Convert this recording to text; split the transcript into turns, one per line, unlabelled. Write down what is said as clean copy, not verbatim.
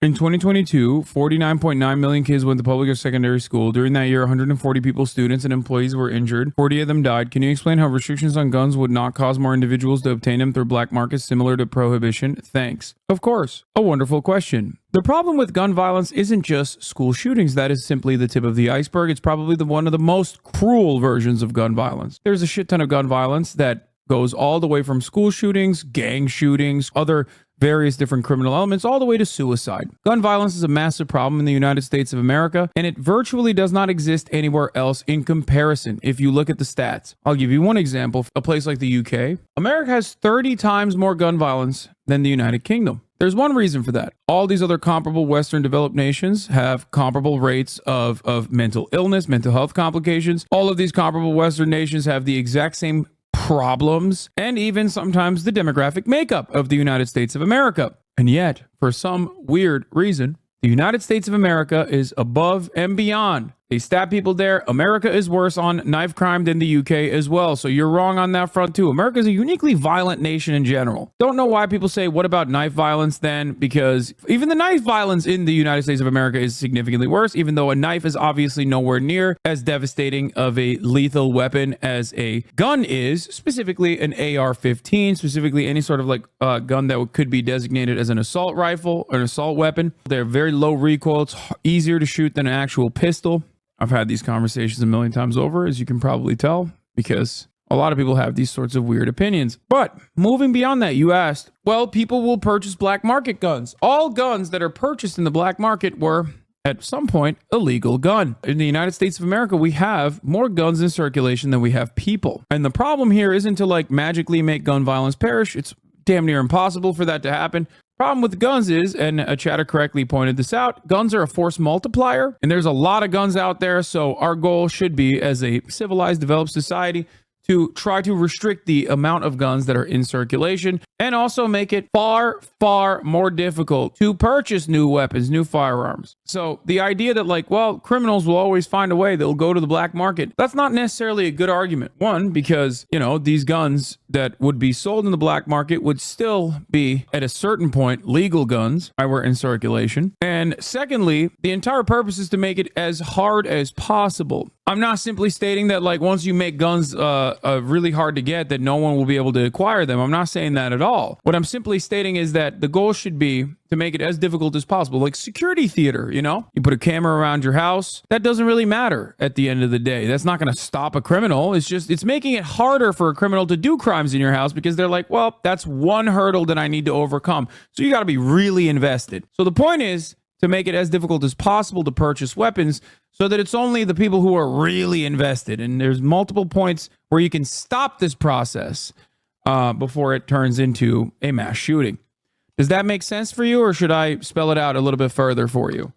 In 2022, 49.9 million kids went to public or secondary school. During that year, 140 people, students, and employees were injured. 40 of them died. Can you explain how restrictions on guns would not cause more individuals to obtain them through black markets similar to prohibition? Thanks. Of course. A wonderful question. The problem with gun violence isn't just school shootings. That is simply the tip of the iceberg. It's probably one of the most cruel versions of gun violence. There's a shit ton of gun violence that goes all the way from school shootings, gang shootings, other various different criminal elements, all the way to suicide. Gun violence is a massive problem in the United States of America, and it virtually does not exist anywhere else in comparison if you look at the stats. I'll give you one example. A place like the UK, America has 30 times more gun violence than the United Kingdom. There's one reason for that. All these other comparable Western developed nations have comparable rates of mental illness, mental health complications. All of these comparable Western nations have the exact same problems and even sometimes the demographic makeup of the United States of America. And yet, for some weird reason, the United States of America is above and beyond. They stab people there. America is worse on knife crime than the UK as well. So you're wrong on that front too. America is a uniquely violent nation in general. Don't know why people say, what about knife violence then? Because even the knife violence in the United States of America is significantly worse, even though a knife is obviously nowhere near as devastating of a lethal weapon as a gun is, specifically an AR-15, specifically any sort of gun that could be designated as an assault rifle or an assault weapon. They're very low recoil. It's easier to shoot than an actual pistol. I've had these conversations a million times over, as you can probably tell, because a lot of people have these sorts of weird opinions. But moving beyond that, you asked, well, people will purchase black market guns. All guns that are purchased in the black market were, at some point, a legal gun. In the United States of America, we have more guns in circulation than we have people. And the problem here isn't to magically make gun violence perish. It's damn near impossible for that to happen. Problem with guns is, and a chatter correctly pointed this out, guns are a force multiplier, and there's a lot of guns out there, so our goal should be, as a civilized, developed society, to try to restrict the amount of guns that are in circulation and also make it far, far more difficult to purchase new weapons, new firearms. So the idea that criminals will always find a way, they'll go to the black market, that's not necessarily a good argument. One, because, these guns that would be sold in the black market would still be, at a certain point, legal guns that were in circulation. And secondly, the entire purpose is to make it as hard as possible. I'm not simply stating that once you make guns really hard to get, that no one will be able to acquire them. I'm not saying that at all. What I'm simply stating is that the goal should be to make it as difficult as possible. Like security theater, you put a camera around your house. That doesn't really matter at the end of the day. That's not going to stop a criminal. It's making it harder for a criminal to do crimes in your house because they're like, well, that's one hurdle that I need to overcome. So you got to be really invested. So the point is to make it as difficult as possible to purchase weapons so that it's only the people who are really invested. And there's multiple points where you can stop this process before it turns into a mass shooting. Does that make sense for you, or should I spell it out a little bit further for you?